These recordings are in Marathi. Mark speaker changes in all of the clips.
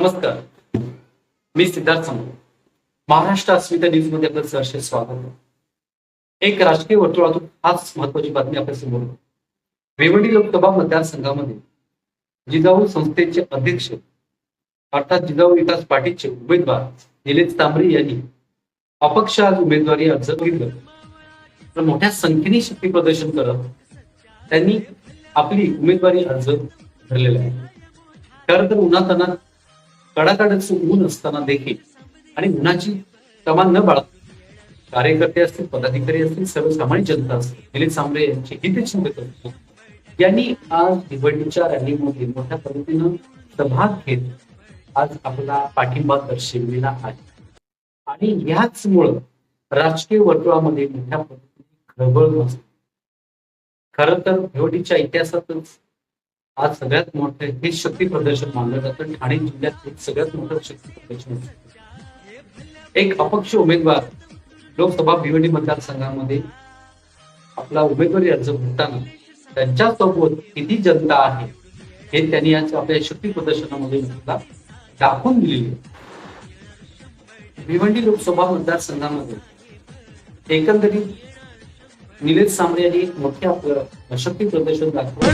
Speaker 1: नमस्कार. मी सिद्धार्थ समोर. महाराष्ट्र अस्मिता न्यूज मध्ये आपलं सहर्ष स्वागत. एक राजकीय वर्तुळातून खास महत्वाची बातमी आपल्या समोर. भिवंडी लोकसभा मतदारसंघामध्ये जिजाऊ संस्थेचे अध्यक्ष अर्थात जिजाऊ विकास पार्टीचे उमेदवार निलेश तांबरे यांनी अपक्ष आज उमेदवारी अर्ज भरला. तर मोठ्या संख्येने शक्ती प्रदर्शन करत त्यांनी आपली उमेदवारी अर्ज भरलेला आहे. खरं तर उन्हातान्हात कडाकडचं ऊन असताना देखील आणि उन्हाची कमान न बाळगता कार्यकर्ते असतील, पदाधिकारी असतील, सर्वसामान्य जनता असतील, निलेश तांबरे यांची हितचिंतक यांनी आज भिवंडीच्या रॅलीमध्ये मोठ्या पद्धतीनं सभा घेत आज आपला पाठिंबा दर्शविलेला आहे. आणि याचमुळं राजकीय वर्तुळामध्ये मोठ्या पद्धतीने खळबळ माजली. खरं तर भिवंडीच्या इतिहासातच आज सगळ्यात मोठं हे शक्ती प्रदर्शन मानलं जातं. ठाणे जिल्ह्यात एक सगळ्यात मोठं शक्ती प्रदर्शन असतं. एक अपक्ष उमेदवार लोकसभा भिवंडी मतदारसंघामध्ये आपला उमेदवारी अर्ज भरताना त्यांच्या सोबत किती जनता आहे हे त्यांनी आज आपल्या शक्ती प्रदर्शनामध्ये दाखवून दिलेली. भिवंडी लोकसभा मतदारसंघामध्ये एकंदरीत निलेश तांबरे यांनी एक मोठे आपलं शक्ती प्रदर्शन दाखवलं.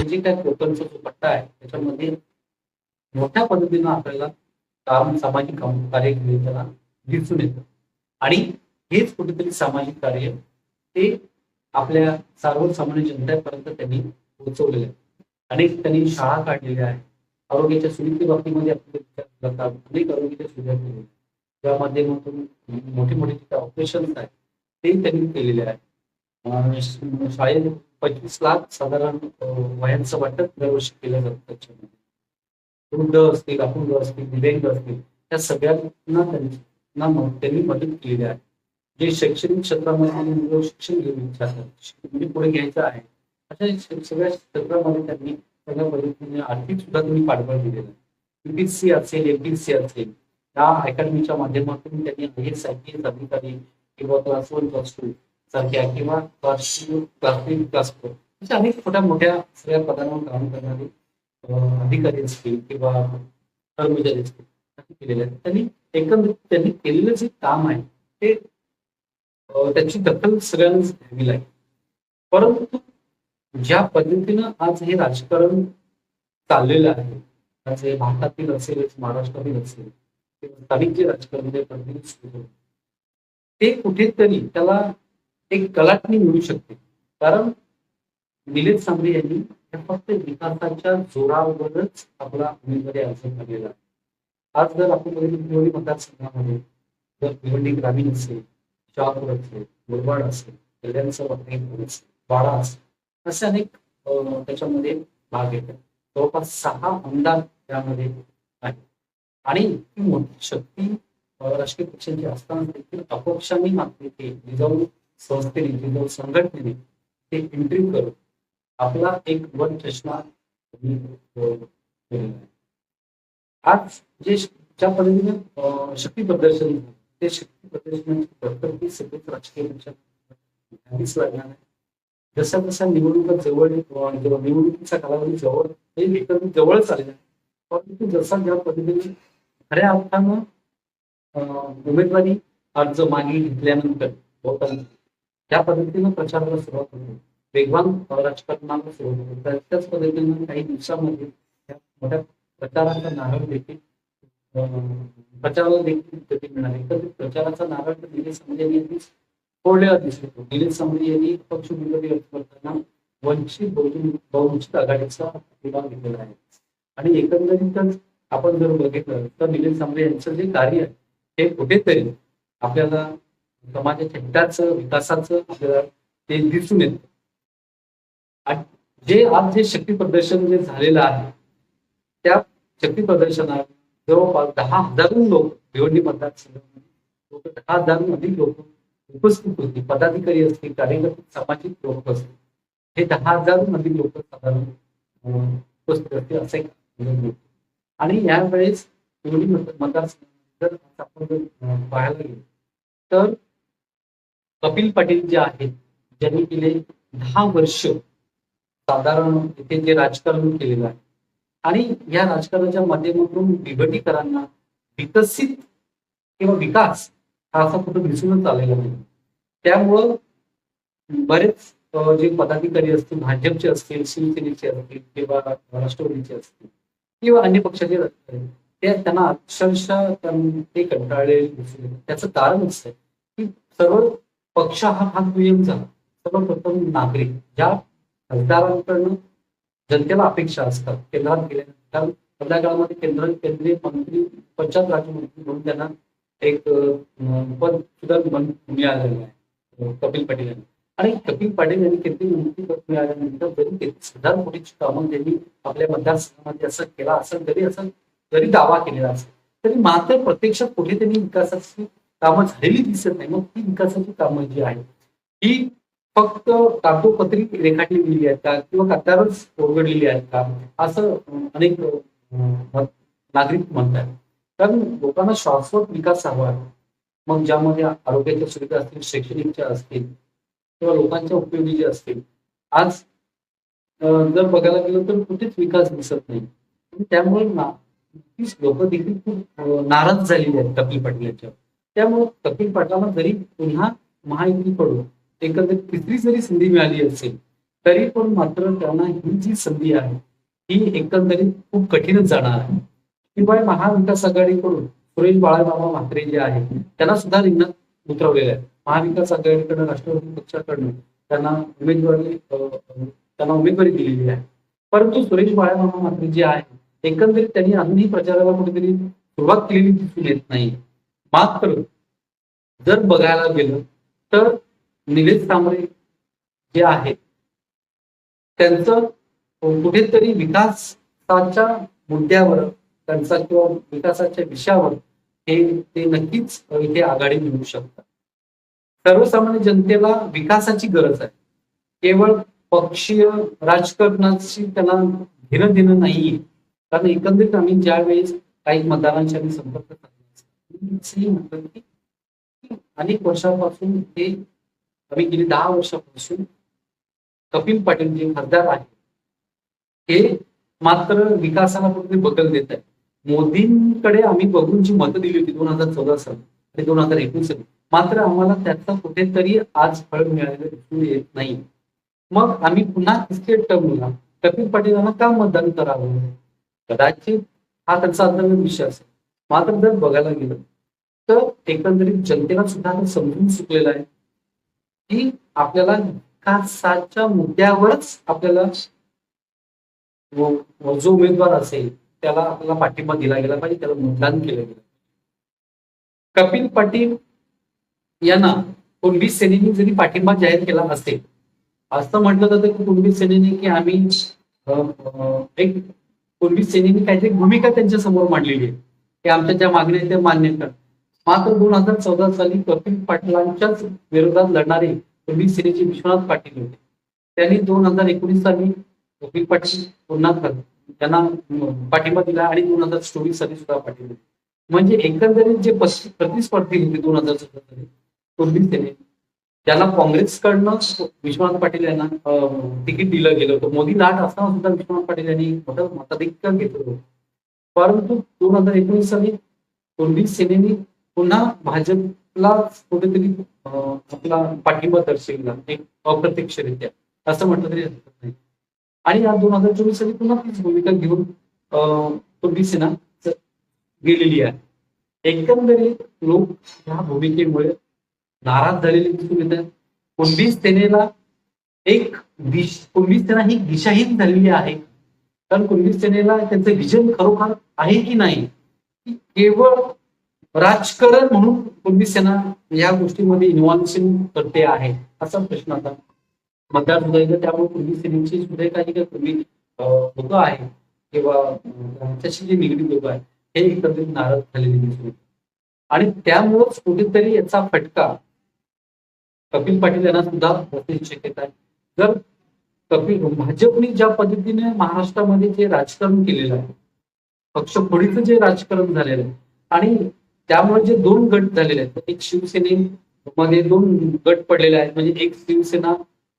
Speaker 1: जे काय कोकणचा जो पट्टा आहे त्याच्यामध्ये मोठ्या पद्धतीनं आपल्याला काम, सामाजिक कार्य केलेलं दिसून येतं. आणि हेच कुठेतरी सामाजिक कार्य ते आपल्या सर्वसामान्य जनतेपर्यंत त्यांनी पोहोचवलेलं आहे. अनेक त्यांनी शाळा काढलेल्या आहेत. आरोग्याच्या सुविधे बाबतीमध्ये अनेक आरोग्याच्या सुविधा केल्या, त्या माध्यमातून मोठे मोठे जे ऑपरेशन्स आहेत ते त्यांनी केलेले आहेत. शाळेत 25 लाख साधारण वह्यांचं वाटप दरवर्षी केलं जातं. त्याच्यामध्ये वृद्ध असतील, अपंग असतील, दिव्यांग असतील, त्या सगळ्यांना त्यांनी मदत केलेली आहे. जे शैक्षणिक क्षेत्रामध्ये शिक्षण घेऊ इच्छितात, म्हणजे पुढे घ्यायचं आहे, अशा सगळ्या क्षेत्रामध्ये त्यांनी सगळ्या पद्धतीने आर्थिक सुद्धा त्यांनी पाठबळ दिलेलं आहे. UPSC असेल, MPSC असेल, या अकॅडमीच्या माध्यमातून त्यांनी IAS, IPS अधिकारी किंवा क्लास 1, क्लास 2 सारख्या किंवा क्लास 3, क्लास 4 अशा अनेक छोट्या मोठ्या सगळ्या पदांवर काम करणारे अधिकारी असतील किंवा कर्मचारी असतील केलेले आहेत. त्यांनी एकंदरीत त्यांनी केलेलं जे काम आहे ते त्याची दखल सगळ्यांनाच घ्यावी लागेल. परंतु ज्या पद्धतीनं आज हे राजकारण चाललेलं आहे, आज हे भारतातील असेल, महाराष्ट्रातील असेल किंवा स्थानिक जे राजकारण ते कुठेतरी त्याला एक कलाटणी मिळू शकते. कारण निलेश तांबरे यांनी फक्त विकासाच्या जोरावरच आपला उमेदवारी अर्ज भरलेला आहे. आज जर आपण बघितलं भिवंडी मतदारसंघामध्ये जर भिवंडी ग्रामीण असेल, शहापूर असेल, मुरबाड असेल, कल्याणचं वाडा असेल, असे अनेक त्याच्यामध्ये भाग येतात. जवळपास 6 आमदार त्यामध्ये आहेत. आणि ही मोठी शक्ती राजकीय पक्षांची असताना देखील अपक्षांनी मात्र ते जिजाऊ संस्थेने, जिजाऊ संघटनेने ते इंटरव्ह्यू करून आपला एक वन चष्मा आज जे ज्या पद्धतीने शक्ती प्रदर्शन ते शक्ती प्रदर्शनाची प्रकृती सगळीच राजकीय पक्षात लागणार आहे. जसा जसा निवडणुका जवळ निवडणुकीचा कालावधी जवळच आलेला आहे. परंतु जसा ज्या पद्धतीने खऱ्या अर्थानं उमेदवारी अर्ज मागे घेतल्यानंतर त्या पद्धतीनं प्रचाराला सुरुवात होते, वेगवान राजकारणाला सुरुवात होते. त्याच पद्धतीनं काही दिवसामध्ये मोठ्या प्रचाराचा नारळ देखील प्रचाराला देखील गती मिळाली. तर प्रचाराचा नारळ तर निलेश तांबरे यांनी फोडलेला दिसतो. निलेश तांबरे यांनी पक्ष उमेदवारी अर्ज करताना वंचित आघाडीचा पाठिंबा घेतलेला आहे. आणि एकंदरीतच आपण जर बघितलं तर निलेश तांबरे यांचं जे कार्य आहे हे कुठेतरी आपल्याला समाजाच्या हिताचं, विकासाचं आपल्याला ते दिसून येतं. जे आज जे शक्ती प्रदर्शन जे झालेलं आहे त्या शक्ती प्रदर्शनात जवळपास 10,000 लोक भिवंडी मतदारसंघामध्ये 10,000 अधिक लोक उपस्थित होती, पदाधिकारी असतील, कार्यकर्ते, सामाजिक लोक असतील, हे 10,000 अधिक लोक साधारण उपस्थित असतील असे आणि यावेळेस निवडणूक मतदारसंघ जर आपण पाहायला गेलो तर कपिल पाटील जे आहेत ज्यांनी गेले 10 वर्ष साधारण इथे जे राजकारण केलेलं आहे आणि या राजकारणाच्या माध्यमातून विघटीकरांना विकसित किंवा विकास हा असा कुठं दिसूनच आलेला नाही. त्यामुळं बरेच जे पदाधिकारी असतील, भाजपचे असतील, शिवसेनेचे असतील किंवा राष्ट्रवादीचे असतील किंवा अन्य पक्षाचे असतील, ते त्यांना अक्षरशः ते कंटाळलेले दिसून येतात. त्याचं कारण असं आहे की सर्व पक्ष हा भाग दुय्यम झाला. सर्वप्रथम नागरिक ज्या खासदारांकडून जनतेला अपेक्षा असतात केंद्रात गेल्यानंतर, कारण सध्या काळामध्ये केंद्रीय मंत्री, पंचायत राज्यमंत्री म्हणून त्यांना एक पद सुद्धा मिळालेलं आहे कपिल पाटील यांनी. आणि कपिल पाटील यांनी केंद्रीय मंत्री पद मिळाल्यानंतर जरी 33,000 कोटीची कामं त्यांनी आपल्या मतदारसंघामध्ये असं केला असेल, जरी दावा केलेला असेल तरी मात्र प्रत्यक्षात कुठे त्यांनी विकासाची कामं झालेली दिसत नाही. मग ती विकासाची कामं जी आहेत ही फक्त कागदोपत्री रेखाटली गेली आहेत का किंवा कागदावरच उघडलेली आहेत का असं अनेक नागरिक म्हणतात. कारण लोकांना शाश्वत विकास हवा आहे. मग ज्यामध्ये आरोग्याच्या सुविधा असतील, शैक्षणिकच्या असतील किंवा लोकांच्या उपयोगी जे असतील, आज जर बघायला गेलं तर कुठेच विकास दिसत नाही. त्यामुळे नक्कीच लोक देखील खूप नाराज झालेली आहेत कपिल पाटील यांच्यावर. त्यामुळे कपिल पाटलांना जरी पुन्हा महायुतीकडून एकंदरीत तिसरी जरी संधी मिळाली असेल तरी पण मात्र त्यांना ही जी संधी आहे ही एकंदरीत खूप कठीणच जाणार आहे. शिवाय महाविकास आघाडीकडून सुरेश बाळासाहेब म्हात्रे जे आहेत त्यांना सुद्धा रिंगणात उतरवलेले आहे. महाविकास आघाडीकडून, राष्ट्रवादी पक्षाकडून त्यांना उमेदवारी दिलेली आहे. परंतु सुरेश बाळासाहेब म्हात्रे जे आहे एकंदरीत त्यांनी अजूनही प्रचाराला कुठेतरी सुरुवात केलेली दिसून येत नाही. मात्र जर बघायला गेलं तर निलेश तांबरे जे आहेत त्यांचं कुठेतरी विकासाच्या मुद्द्यावर त्यांचा किंवा विकासाच्या विषयावर ते नक्कीच इथे आघाडी मिळवू शकतात. सर्वसामान्य जनतेला विकासाची गरज आहे. केवळ पक्षीय राजकारणाची त्यांना घेणं देणं नाहीये. कारण एकंदरीत आम्ही ज्या वेळेस काही मतदारांशी आम्ही संपर्क साधला म्हटलं की अनेक वर्षांपासून हे आम्ही गेली 10 वर्षापासून कपिल पाटील जे खासदार आहेत हे मात्र विकासाला कुठेतरी बदल देत आहे. मोदींकडे आम्ही बघून जी मतं दिली होती 2014 साली आणि 2019 साली, मात्र आम्हाला त्याचा कुठेतरी आज फळ मिळालेलं दिसून येत नाही. मग आम्ही पुन्हा तिसऱ्या टर्मला कपिल पाटीलांना का मतदान करावं? कदाचित हा त्यांचा अंतर्गत विषय असेल. मात्र जर बघायला गेलं तर एकंदरीत जनतेला सुद्धा समजून चुकलेलं आहे की आपल्याला विकासाच्या मुद्द्यावरच आपल्याला जो उमेदवार असेल त्याला आपल्याला पाठिंबा दिला गेला पाहिजे, त्याला मतदान केलं गेलं. कपिल पाटील यांना कुणबी सेनेने जरी पाठिंबा जाहीर केला असेल, असं म्हटलं जातं की कुणबी सेनेने की आम्ही एक कुणबी सेनेने काहीतरी भूमिका त्यांच्या समोर मांडलेली आहे की आमच्या ज्या मागण्या आहेत त्या मान्य कर. मात्र 2014 साली कपिल पाटलांच्याच विरोधात लढणारे कुणबी सेनेचे विश्वनाथ पाटील होते. त्यांनी 2019 साली कपिल पाटील पुन्हा त्यांना पाठिंबा दिला आणि 2024 साली सुद्धा पाठिंबा दिला. म्हणजे एकंदरीत जे प्रतिस्पर्धी होते 2014 साली कुणबी सेने, ज्याला काँग्रेसकडनं विश्वनाथ पाटील यांना तिकीट दिलं गेलं होतं. मोदी लाट असताना सुद्धा विश्वनाथ पाटील यांनी मोठं मताधिक्य घेतलं होतं. परंतु 2019 साली कुणबी सेनेने पुन्हा भाजपला कुठेतरी आपला पाठिंबा दर्शविला, एक अप्रत्यक्षरित्या असं म्हटलं तरी हरकत नाही. आणि या 2024 साली पुन्हा तीच भूमिका घेऊन कुणबी सेना गेलेली आहे. एकंदरीत लोक ह्या भूमिकेमुळे नाराज झालेले दिसून येत आहेत. कुणबी सेनेला कुणबी सेना ही दिशाहीन झालेली आहे. कारण कुणबी सेनेला त्यांचं विजन खरोखर आहे की नाही, केवळ राजकारण म्हणून कुणबी सेना या गोष्टीमध्ये इन्व्हॉल्व्ह करते आहे असा प्रश्न आता मतदार. त्यामुळे कुणबी सेनेची सुद्धा काही कुणबी लोक आहेत किंवा त्यांच्याशी जे निगडीत लोक आहेत हे एकत्रित नाराज झालेले दिसून येतात. आणि त्यामुळेच कुठेतरी याचा फटका कपिल पाटील यांना सुद्धा बसण्याची शक्यता आहे. जर भाजपने ज्या पद्धतीने महाराष्ट्रामध्ये जे राजकारण केलेलं आहे, पक्षफोडीचं जे राजकारण झालेलं आहे आणि त्यामुळे जे दोन गट झालेले आहेत, एक शिवसेनेमध्ये दोन गट पडलेले आहेत. म्हणजे एक शिवसेना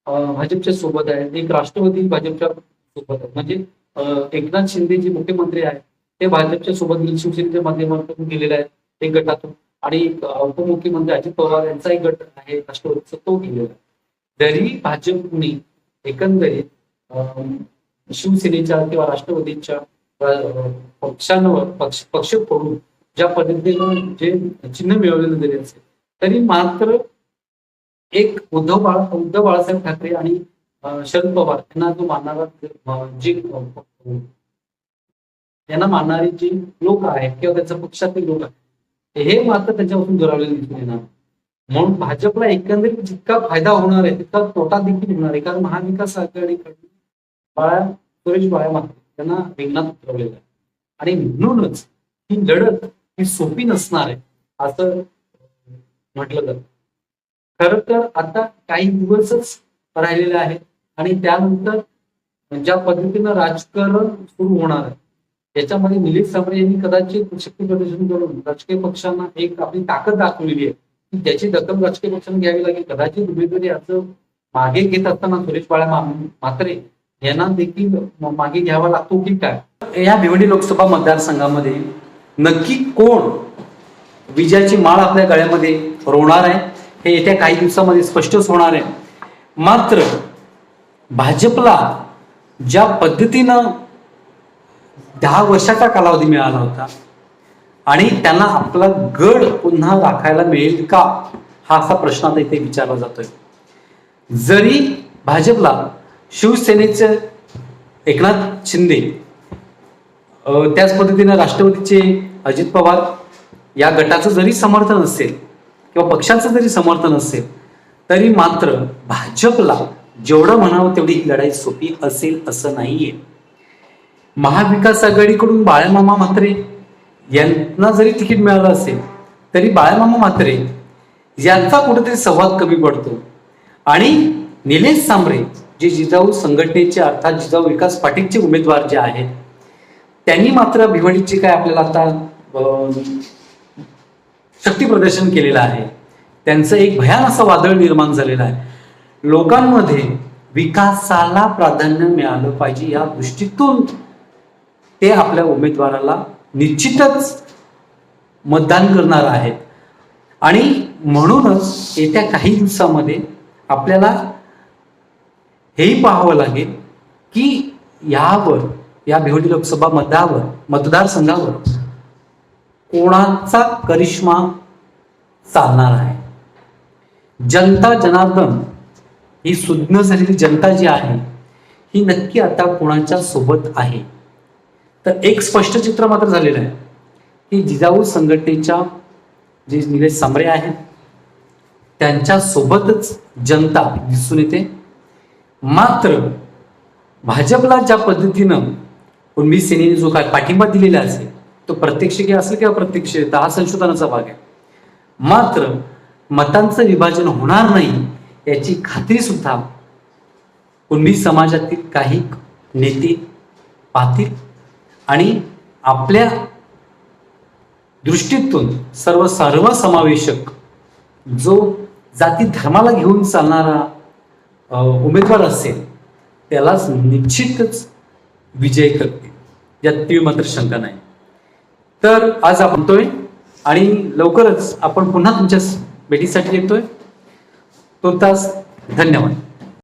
Speaker 1: भाजपच्या सोबत आहे, एक राष्ट्रवादी भाजपच्या सोबत आहे. म्हणजे एकनाथ शिंदे जे मुख्यमंत्री आहेत ते भाजपच्या सोबत शिवसेनेच्या माध्यमातून गेलेले आहेत एक गटातून, आणि उपमुख्यमंत्री अजित पवार यांचा एक गट आहे राष्ट्रवादीचा, तो गेलेला आहे. जरी भाजपने एकंदरीत शिवसेनेच्या किंवा राष्ट्रवादीच्या पक्षांवर पक्ष फोडून ज्या पद्धतीने जे चिन्ह मिळवलेलं जरी असेल, तरी मात्र एक उद्धव बाळासाहेब ठाकरे आणि शरद पवार यांना जो मानणारा जे यांना मानणारे जे लोक आहेत किंवा त्यांच्या पक्षातील लोक आहेत, हे मात्र त्यांच्यापासून दुरावलेले दिसून येणार. म्हणून भाजपला एकंदरीत जितका फायदा होणार आहे तितका तोटा देखील होणार आहे. कारण महाविकास आघाडीकडून सुरेश बाळा मात्रे यांना रिंगणात उतरवलेलं आहे आणि म्हणूनच ही लढत ही सोपी नसणार आहे असं म्हटलं जातं. खरं तर आता काही दिवसच राहिलेले आहेत आणि त्यानंतर ज्या पद्धतीनं राजकारण सुरू होणार आहे त्याच्यामध्ये निलेश सामरे यांनी कदाचित शक्ती प्रदर्शन करून राजकीय पक्षांना एक आपली ताकद दाखवलेली आहे की त्याची दखल राजकीय पक्षांना घ्यावी लागेल. कदाचित उमेदवारी अर्ज मागे घेत असताना सुरेश बाळा मात्रे यांना देखील मागे घ्यावा लागतो की काय. या भिवंडी लोकसभा मतदारसंघामध्ये नक्की कोण विजयाची माळ आपल्या गळ्यामध्ये रोवणार आहे हे येत्या काही दिवसामध्ये स्पष्टच होणार आहे. मात्र भाजपला ज्या पद्धतीनं 10 वर्षाचा कालावधी मिळाला होता आणि त्यांना आपला गड पुन्हा राखायला मिळेल का हा असा प्रश्न आता इथे विचारला जातोय. जरी भाजपला शिवसेनेचे एकनाथ शिंदे त्याच पद्धतीने राष्ट्रवादीचे अजित पवार या गटाचं जरी समर्थन असेल किंवा पक्षाचं जरी समर्थन असेल, तरी मात्र भाजपला जेवढं म्हणावं तेवढी ही लढाई सोपी असेल असं नाहीये. महाविकास आघाडीकडून बाळामामा म्हात्रे यांना जरी तिकीट मिळालं असेल तरी बाळामामा म्हात्रे यांचा कुठेतरी संवाद कमी पडतो आणि निलेश सांबरे जे जिजाऊ संघटनेचे अर्थात जिजाऊ विकास पाटीलचे उमेदवार जे आहेत त्यांनी मात्र भिवंडीचे काय आपल्याला आता शक्ती प्रदर्शन केलेलं आहे. त्यांचं एक भयान असं वादळ निर्माण झालेलं आहे. लोकांमध्ये विकासाला प्राधान्य मिळालं पाहिजे या दृष्टीतून ते आपल्या उमेदवाराला निश्चितच मतदान करणार आहेत आणि म्हणूनच येत्या काही दिवसामध्ये आपल्याला हेही पाहावं लागेल की या भिवंडी लोकसभा मतदारसंघावर कोणाचा करिश्मा चालणार आहे. जनता जनार्दन ही सुज्ञ झालेली जनता जी आहे ही नक्की आता कोणाच्या सोबत आहे. तर एक स्पष्ट चित्र मात्र झालेलं आहे की जिजाऊ संघटनेच्या जे निलेश सांबरे आहेत त्यांच्या सोबतच जनता दिसून येते. मात्र भाजपला ज्या पद्धतीनं कुणबी सेनेने जो काय पाठिंबा दिलेला असेल तो प्रत्यक्ष असेल किंवा अप्रत्यक्ष हा संशोधनाचा भाग आहे. मात्र मतांचं विभाजन होणार नाही याची खात्री सुद्धा कुणबी समाजातील काही नेते पाहतील आणि आपल्या दृष्टीतून सर्वसमावेशक जो जाती धर्माला घेऊन चालणारा उमेदवार असेल त्यालाच निश्चितच विजय करते यात तीळ मात्र शंका नाही. तर आज आपण येतोय आणि लवकरच आपण पुन्हा तुमच्या भेटीसाठी येतोय. तो तास धन्यवाद.